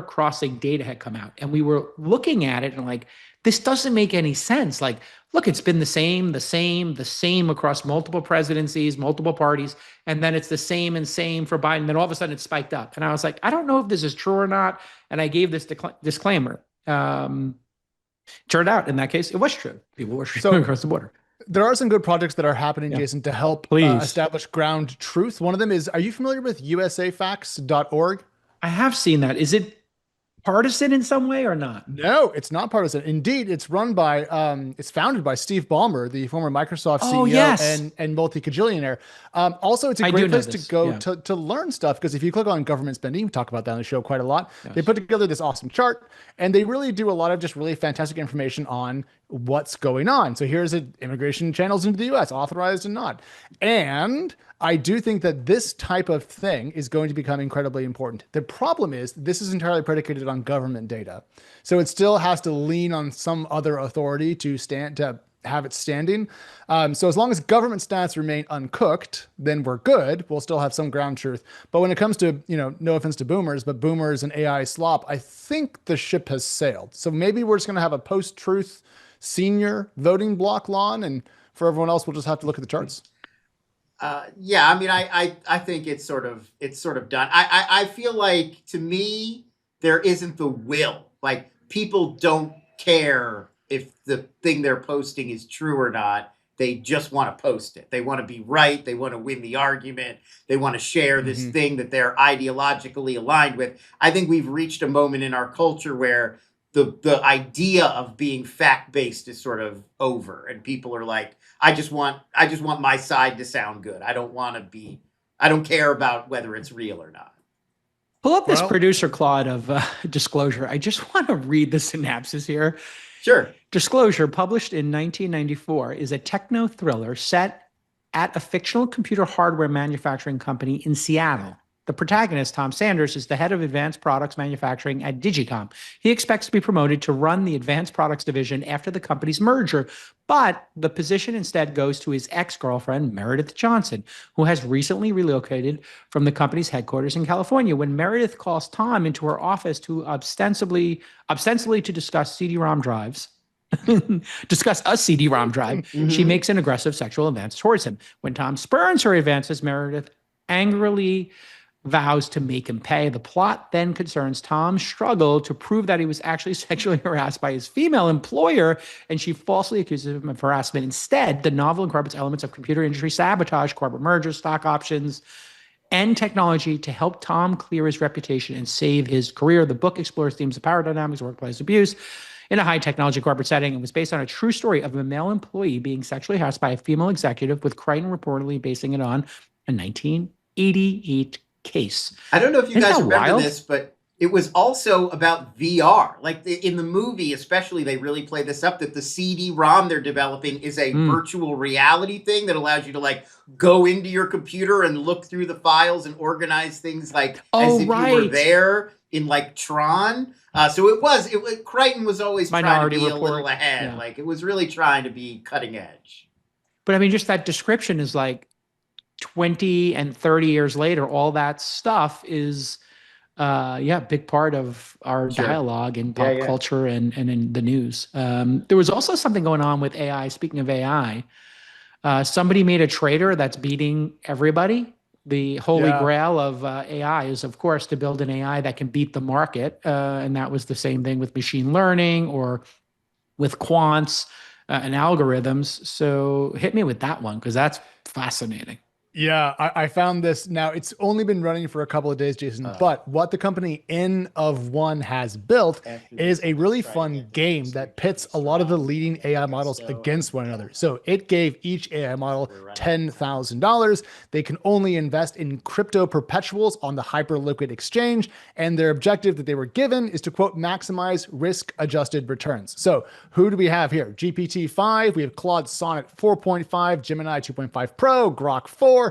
crossing data had come out. And we were looking at it and like, this doesn't make any sense. Like, look, it's been the same across multiple presidencies, multiple parties. And then it's the same for Biden. Then all of a sudden it spiked up. And I was like, I don't know if this is true or not. And I gave this disclaimer. Turned out in that case, it was true. People were streaming across the border. There are some good projects that are happening, Jason, to help establish ground truth. One of them is, are you familiar with usafacts.org? I have seen that. Is it partisan in some way or not? No, it's not partisan. Indeed, it's run by, it's founded by Steve Ballmer, the former Microsoft CEO and multi-cajillionaire. Also, it's a great place to go to learn stuff, because if you click on government spending, we talk about that on the show quite a lot. Yes. They put together this awesome chart, and they really do a lot of just really fantastic information on what's going on. So here's immigration channels into the U.S., authorized and not. And I do think that this type of thing is going to become incredibly important. The problem is this is entirely predicated on government data. So it still has to lean on some other authority to have it standing. So as long as government stats remain uncooked, then we're good. We'll still have some ground truth. But when it comes to, no offense to boomers, but boomers and AI slop, I think the ship has sailed. So maybe we're just going to have a post-truth senior voting block lawn, and for everyone else, we'll just have to look at the charts. Yeah, I mean, I think it's sort of done. I feel like, to me, there isn't the will. Like, people don't care if the thing they're posting is true or not. They just want to post it. They want to be right. They want to win the argument. They want to share this thing that they're ideologically aligned with. I think we've reached a moment in our culture where the idea of being fact-based is sort of over, and people are like, I just want my side to sound good. I don't care about whether it's real or not. Pull up this producer Claude of Disclosure. I just want to read the synopsis here. Sure. Disclosure, published in 1994, is a techno thriller set at a fictional computer hardware manufacturing company in Seattle. The protagonist, Tom Sanders, is the head of advanced products manufacturing at Digicom. He expects to be promoted to run the advanced products division after the company's merger, but the position instead goes to his ex-girlfriend, Meredith Johnson, who has recently relocated from the company's headquarters in California. When Meredith calls Tom into her office to ostensibly to discuss CD-ROM drives, discuss a CD-ROM drive, she makes an aggressive sexual advance towards him. When Tom spurns her advances, Meredith angrily vows to make him pay. The plot then concerns Tom's struggle to prove that he was actually sexually harassed by his female employer, and she falsely accuses him of harassment. Instead, the novel incorporates elements of computer industry sabotage, corporate mergers, stock options, and technology to help Tom clear his reputation and save his career. The book explores themes of power dynamics, workplace abuse, in a high technology corporate setting. It was based on a true story of a male employee being sexually harassed by a female executive, with Crichton reportedly basing it on a 1988 case. I don't know if you Isn't guys that remember wild? this, but it was also about VR. Like in the movie, especially, they really play this up that the CD-ROM they're developing is a virtual reality thing that allows you to like go into your computer and look through the files and organize things like as if you were there in like Tron. So Crichton was always Minority trying to be Report. a little ahead. Yeah. Like it was really trying to be cutting edge. But I mean, just that description is like 20 and 30 years later, all that stuff is big part of our dialogue in pop culture and in the news. There was also something going on with AI. Speaking of AI, somebody made a trader that's beating everybody. The holy grail of AI is, of course, to build an AI that can beat the market. And that was the same thing with machine learning or with quants and algorithms. So hit me with that one, because that's fascinating. Yeah, I found this. Now, it's only been running for a couple of days, Jason, but what the company N-of-One has built is a really fun game that pits a lot of the leading AI models against one another. So it gave each AI model $10,000. They can only invest in crypto perpetuals on the Hyperliquid exchange, and their objective that they were given is to, quote, maximize risk-adjusted returns. So who do we have here? GPT-5, we have Claude Sonnet 4.5, Gemini 2.5 Pro, Grok 4,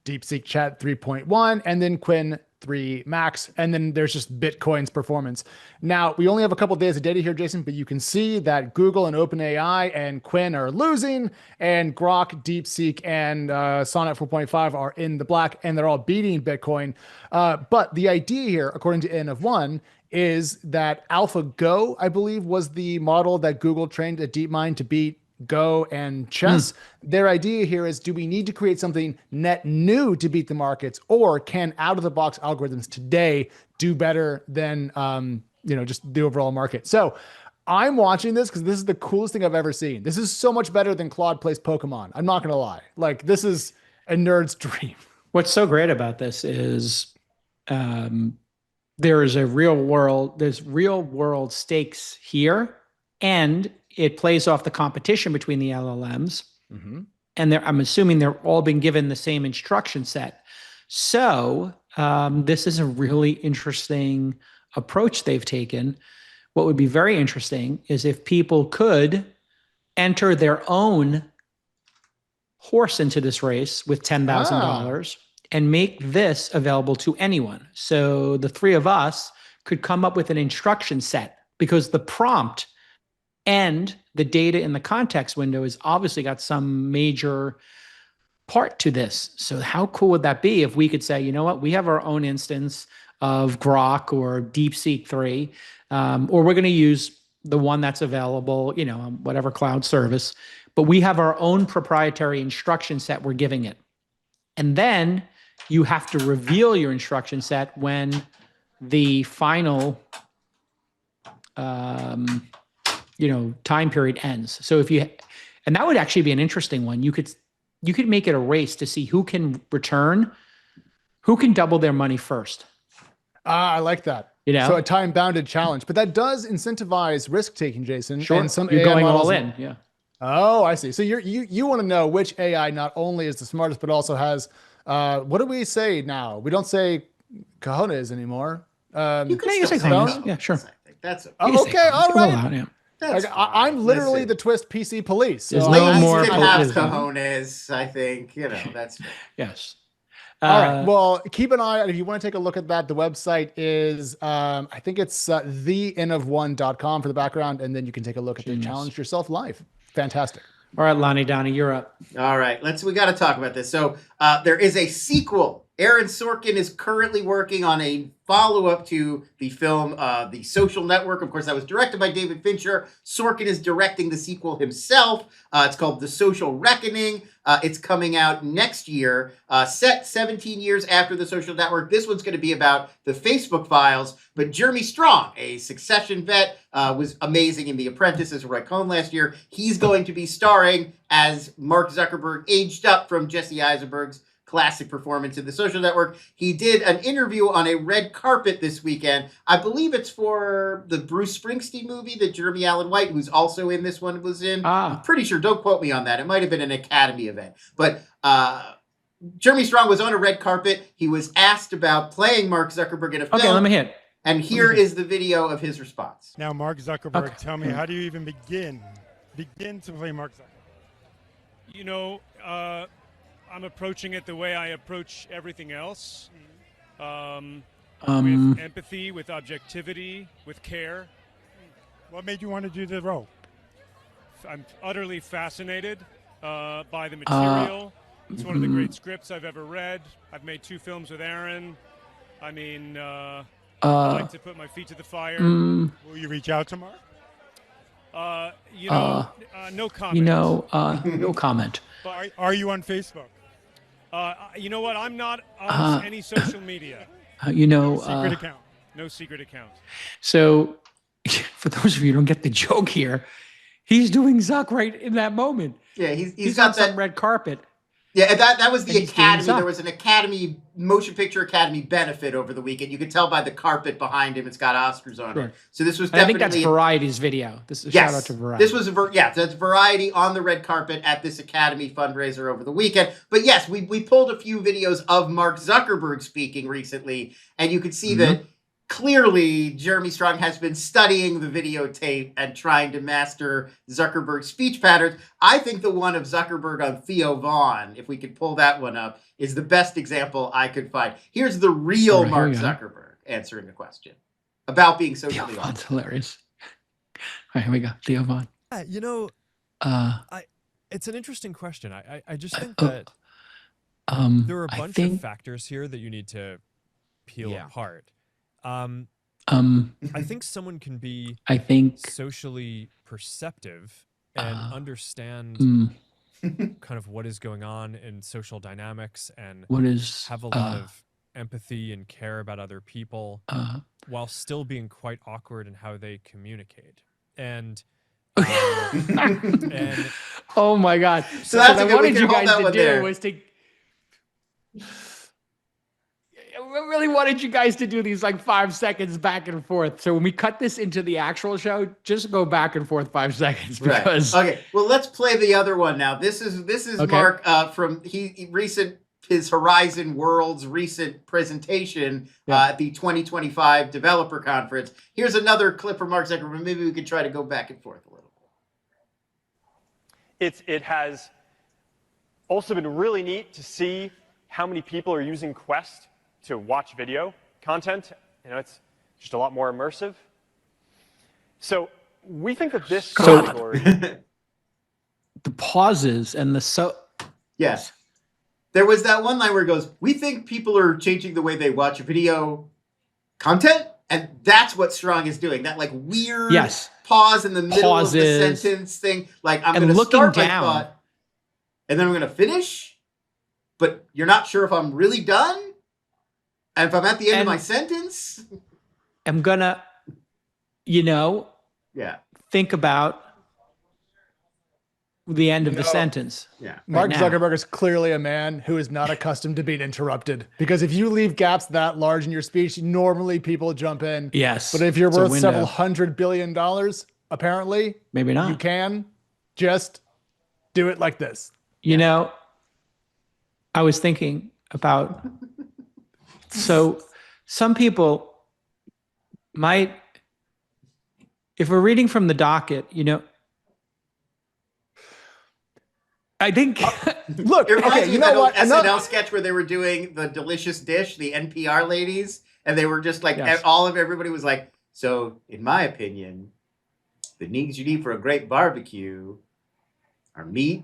DeepSeek Chat 3.1, and then Quinn 3 Max, and then there's just Bitcoin's performance. Now, we only have a couple of days of data here, Jason, but you can see that Google and OpenAI and Quinn are losing, and Grok, DeepSeek, and Sonnet 4.5 are in the black, and they're all beating Bitcoin. But the idea here, according to N-of-One, is that AlphaGo, I believe, was the model that Google trained at DeepMind to beat Go and chess. Their idea here is, do we need to create something net new to beat the markets, or can out of the box algorithms today do better than just the overall market? So I'm watching this because this is the coolest thing I've ever seen. This is so much better than Claude plays Pokemon. I'm not going to lie. Like, this is a nerd's dream. What's so great about this is there's real world stakes here, and it plays off the competition between the LLMs. And I'm assuming they're all been given the same instruction set. So this is a really interesting approach they've taken. What would be very interesting is if people could enter their own horse into this race with $10,000 and make this available to anyone. So the three of us could come up with an instruction set, because the prompt and the data in the context window has obviously got some major part to this. So how cool would that be if we could say, you know what, we have our own instance of Grok or DeepSeek 3, or we're going to use the one that's available, whatever cloud service, but we have our own proprietary instruction set we're giving it. And then you have to reveal your instruction set when the final time period ends. So and that would actually be an interesting one. You could make it a race to see who can double their money first. I like that. So a time-bounded challenge, but that does incentivize risk-taking, Jason. Sure. And some You're AI going models, all in. Yeah. Oh, I see. So you want to know which AI not only is the smartest, but also has, what do we say now? We don't say cojones anymore. You can say cojones. Yeah, sure. That's okay. All right. Yeah. Like, I'm literally the Twist PC police. So There's no more can have politism. cojones, I think. That's fair. Yes. All right. Well, keep an eye out. If you want to take a look at that, the website is, I think it's theNofone.com for the background, and then you can take a look at the challenge yourself live. Fantastic. All right, Lonnie Donnie, you're up. All right, we got to talk about this. So there is a sequel. Aaron Sorkin is currently working on a follow-up to the film The Social Network. Of course, that was directed by David Fincher. Sorkin is directing the sequel himself. It's called The Social Reckoning. It's coming out next year, set 17 years after The Social Network. This one's going to be about the Facebook files. But Jeremy Strong, a Succession vet, was amazing in The Apprentice as Roy Cohn last year. He's going to be starring as Mark Zuckerberg, aged up from Jesse Eisenberg's classic performance in The Social Network. He did an interview on a red carpet this weekend. I believe it's for the Bruce Springsteen movie that Jeremy Allen White, who's also in this one, was in. I'm pretty sure, don't quote me on that. It might have been an Academy event. But Jeremy Strong was on a red carpet. He was asked about playing Mark Zuckerberg in a film. Okay, let me hit. And here is the video of his response. Now, Mark Zuckerberg, tell me, how do you even begin to play Mark Zuckerberg? You know, I'm approaching it the way I approach everything else, with empathy, with objectivity, with care. What made you want to do the role? I'm utterly fascinated by the material. It's one of the great scripts I've ever read. I've made 2 films with Aaron. I mean, I like to put my feet to the fire. Will you reach out to Mark? No comment. No comment. But are you on Facebook? You know what? I'm not on any social media. Secret account. No secret account. So, for those of you who don't get the joke here, he's doing Zuck right in that moment. Yeah, he's got got that some red carpet. Yeah, that was the And he's doing Academy. Zuck. There was an Academy, Motion Picture Academy benefit over the weekend. You could tell by the carpet behind him; it's got Oscars on it. So this was And I definitely. think that's Variety's video. This is a shout out to Variety. This was that's Variety on the red carpet at this Academy fundraiser over the weekend. But yes, we pulled a few videos of Mark Zuckerberg speaking recently, and you could see that clearly Jeremy Strong has been studying the videotape and trying to master Zuckerberg's speech patterns. I think the one of Zuckerberg on Theo Vaughn, if we could pull that one up, is the best example I could find. Here's the real Mark Zuckerberg answering the question about being socially awkward. That's hilarious. All right, here we go. Theo Vaughn. It's an interesting question. I just think that there are a bunch of factors here that you need to peel apart. I think someone can be socially perceptive and understand kind of what is going on in social dynamics and have a lot of empathy and care about other people while still being quite awkward in how they communicate. And oh my God. So that's what I wanted you guys to do was to I really wanted you guys to do these like 5 seconds back and forth. So when we cut this into the actual show, just go back and forth 5 seconds because. Right. Okay. Well, let's play the other one now. This is okay. Mark from his Horizon World's recent presentation at the 2025 Developer Conference. Here's another clip from Mark Zuckerberg. Maybe we could try to go back and forth a little. It has also been really neat to see how many people are using Quest to watch video content. It's just a lot more immersive. So we think that this category... the pauses and the Yes. There was that one line where it goes, we think people are changing the way they watch video content. And that's what Strong is doing. That like weird pause in the middle of the sentence thing. Like I'm going to start my thought and then I'm going to finish. But you're not sure if I'm really done. And if I'm at the end of my sentence, I'm gonna, think about the end of the sentence. Yeah. Mark Zuckerberg is clearly a man who is not accustomed to being interrupted, because if you leave gaps that large in your speech, normally people jump in. Yes. But if you're worth several $100 billion, apparently, maybe not. You can just do it like this. I was thinking about, so some people might, if we're reading from the docket, I think, look, it reminds me of that old SNL sketch where they were doing the delicious dish, the NPR ladies, and they were just like, everybody was like, so in my opinion, the things you need for a great barbecue are meat,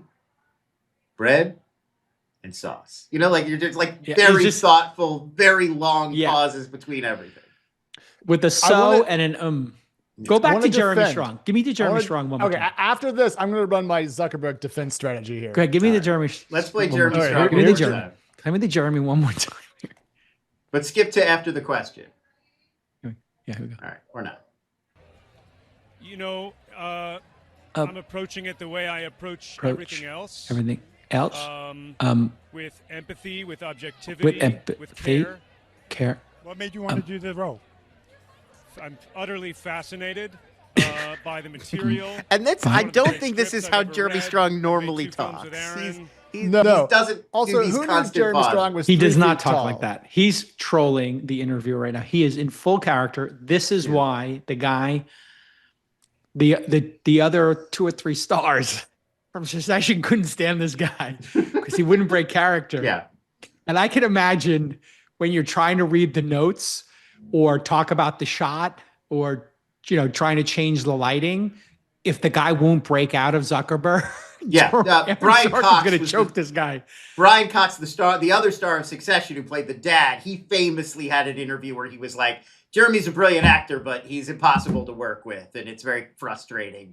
bread, and sauce. Like you're just like very thoughtful, very long pauses between everything. With a and an Go back to Jeremy Strong. Give me the Jeremy Strong one more time. Okay, after this, I'm going to run my Zuckerberg defense strategy here. Okay, give me the Jeremy. Let's play Jeremy Strong. Give me the Jeremy. Give me the Jeremy one more time. But skip to after the question. Yeah, here we go. All right, or not. I'm approaching it the way I approach everything else. else? With empathy, with objectivity, with care. What made you want to do the role? I'm utterly fascinated by the material. And that's, I don't think this is how Jeremy Strong normally talks. He doesn't also, do these who knew constant Jeremy pauses. Strong was He does 3 not feet talk tall? like that. He's trolling the interviewer right now. He is in full character. This is why the guy, the other 2 or 3 stars from Succession couldn't stand this guy because he wouldn't break character. Yeah. And I can imagine when you're trying to read the notes or talk about the shot or, trying to change the lighting, if the guy won't break out of Zuckerberg, Yeah, Brian Cox is going to choke this guy. Brian Cox, the other star of Succession who played the dad, he famously had an interview where he was like, Jeremy's a brilliant actor, but he's impossible to work with, and it's very frustrating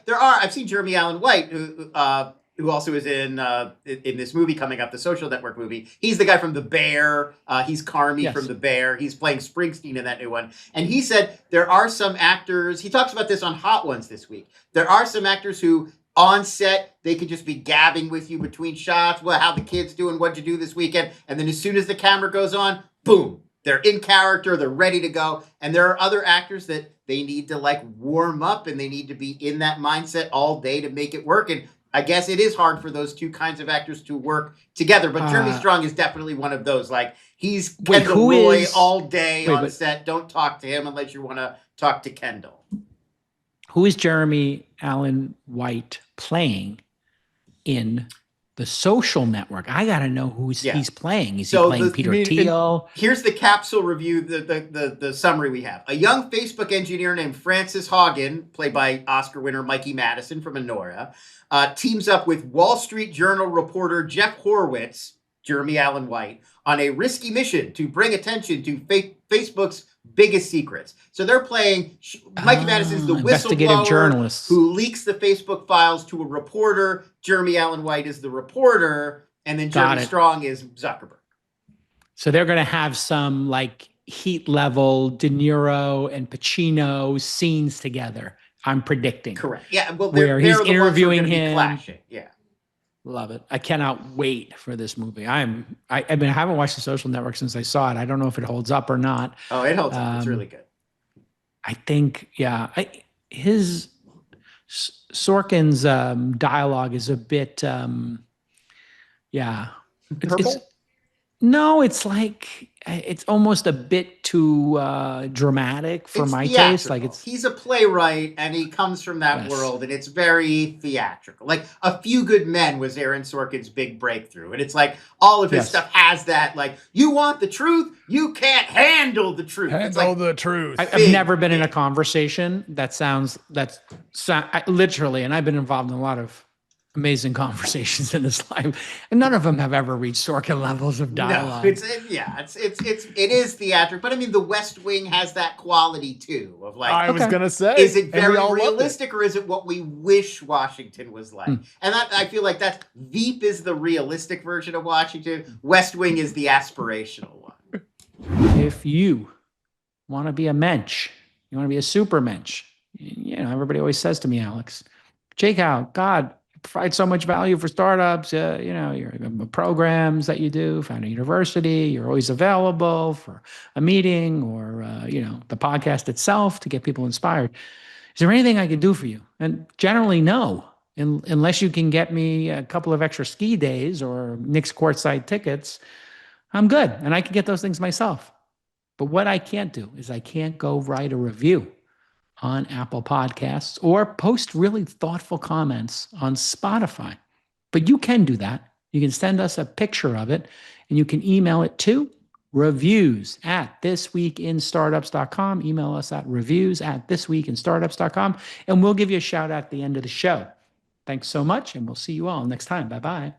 I've seen Jeremy Allen White, who also is in this movie coming up, the Social Network movie. He's the guy from The Bear. He's Carmy from The Bear. He's playing Springsteen in that new one. And he said there are some actors, he talks about this on Hot Ones this week. There are some actors who, on set, they could just be gabbing with you between shots. Well, how the kids doing? What'd you do this weekend? And then as soon as the camera goes on, boom, they're in character. They're ready to go. And there are other actors that they need to warm up and they need to be in that mindset all day to make it work. And I guess it is hard for those 2 kinds of actors to work together. But Jeremy Strong is definitely one of those. He's Kendall Roy all day on set. Don't talk to him unless you want to talk to Kendall. Who is Jeremy Allen White playing in the Social Network? I got to know who he's playing. Is he playing Peter Thiel? Here's the capsule review, the summary we have. A young Facebook engineer named Francis Haugen, played by Oscar winner Mikey Madison from Anora, teams up with Wall Street Journal reporter Jeff Horowitz, Jeremy Allen White, on a risky mission to bring attention to Facebook's biggest secrets. So they're playing, Mikey Madison's the whistleblower journalist who leaks the Facebook files to a reporter. Jeremy Allen White is the reporter. And then Jeremy Strong is Zuckerberg. So they're going to have some heat level De Niro and Pacino scenes together. I'm predicting. Correct. Yeah. Well, where he's interviewing him. Clashing. Yeah. Love it. I cannot wait for this movie. I haven't watched The Social Network since I saw it. I don't know if it holds up or not. Oh, it holds up. It's really good. I think, his Sorkin's dialogue is a bit, it's almost a bit too dramatic for my taste. He's a playwright and he comes from that world, and it's very theatrical. A Few Good Men was Aaron Sorkin's big breakthrough, and it's all of his stuff has that. You want the truth, you can't handle the truth. The truth. I've never been in a conversation literally, and I've been involved in a lot of amazing conversations in this life, and none of them have ever reached Sorkin levels of dialogue. No, it is theatrical, but I mean, The West Wing has that quality too. Of I was gonna say, is it very realistic, or is it what we wish Washington was like? And that, I feel like that Veep is the realistic version of Washington. West Wing is the aspirational one. If you want to be a mensch, you want to be a super mensch. Everybody always says to me, Alex, Jake, God provide so much value for startups. Your programs that you do, found a university, you're always available for a meeting or, the podcast itself to get people inspired. Is there anything I can do for you? And generally, no, unless you can get me a couple of extra ski days or Knicks courtside tickets, I'm good. And I can get those things myself. But what I can't do is I can't go write a review on Apple Podcasts or post really thoughtful comments on Spotify. But you can do that. You can send us a picture of it and you can email it to reviews@thisweekinstartups.com. Email us at reviews@thisweekinstartups.com and we'll give you a shout out at the end of the show. Thanks so much and we'll see you all next time. Bye-bye.